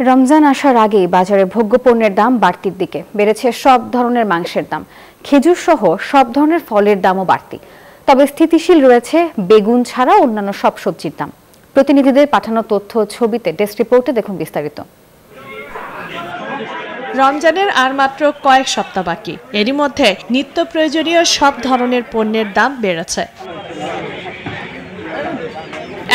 রমজান আসার আগেই বাজারে ভোগ্যপণ্যের দাম বাড়তির দিকে বেড়েছে সব ধরনের মাংসের দাম, খেজুর সহ সব ধরনের ফলের দামও বাড়তি। তবে স্থিতিশীল রয়েছে বেগুন ছাড়া অন্যান্য সব সবজির দাম। প্রতিনিধিদের পাঠানো তথ্য ছবিতে ডেস্ক রিপোর্টে দেখুন বিস্তারিত। রমজানের আর মাত্র কয়েক সপ্তাহ বাকি, এরই মধ্যে নিত্য প্রয়োজনীয় সব ধরনের পণ্যের দাম বেড়েছে।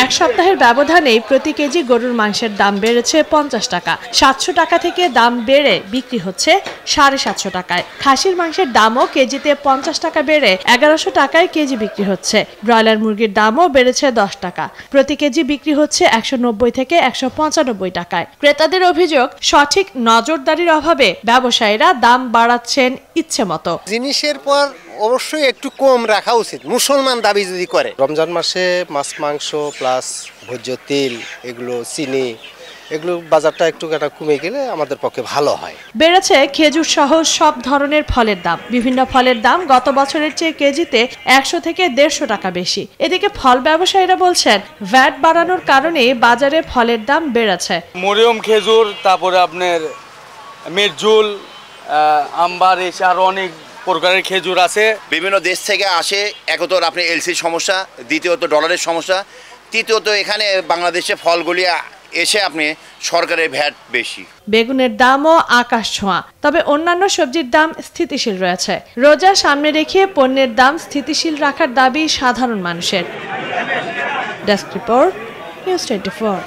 এক সপ্তাহের ব্যবধানেই প্রতি কেজি গরুর মাংসের দাম বেড়েছে 50 টাকা। 700 টাকা থেকে দাম বেড়ে বিক্রি হচ্ছে 750 টাকায়। খাসির মাংসের দামও কেজিতে 50 টাকা বেড়ে 1100 টাকায় কেজি বিক্রি হচ্ছে। ব্রয়লার মুরগির দামও বেড়েছে 10 টাকা, প্রতি কেজি বিক্রি হচ্ছে 190 থেকে 195 টাকায়। ক্রেতাদের অভিযোগ, সঠিক নজরদারির অভাবে ব্যবসায়ীরা দাম বাড়াচ্ছেন ইচ্ছে মতো। জিনিসের পর অবশ্যই একটু কম রাখা উচিত, মুসলমান দাবি যদি করে। রমজান মাসে মাছ মাংস প্লাস ভোজ্য তেল, এগুলো চিনি, এগুলো বাজারটা একটু কমে গেলে আমাদের পক্ষে ভালো হয়। বেড়েছে খেজুর সহ সব ধরনের ফলের দাম। বিভিন্ন ফলের দাম গত বছরের চেয়ে কেজিতে 100 থেকে 150 টাকা বেশি। এদিকে ফল ব্যবসায়ীরা বলছেন, ভ্যাট বাড়ানোর কারণে বাজারে ফলের দাম বেড়েছে। মরিয়ম খেজুর, তারপরে আপনার মিরজুল, আম্বার, এসে আরো অনেক প্রকারের খেজুর আছে। বিভিন্ন দেশ থেকে আসে, একতর আপনি এলসির সমস্যা, দ্বিতীয়ত ডলারের সমস্যা, তৃতীয়ত এখানে বাংলাদেশে ফলগুলি এসে আপনি সরকারের ভ্যাট বেশি। বেগুনের দামও আকাশ ছোঁয়া, তবে অন্যান্য সবজির দাম স্থিতিশীল রয়েছে। রোজা সামনে রেখে পণ্যের দাম স্থিতিশীল রাখার দাবি সাধারণ মানুষের। Desk report, news 24।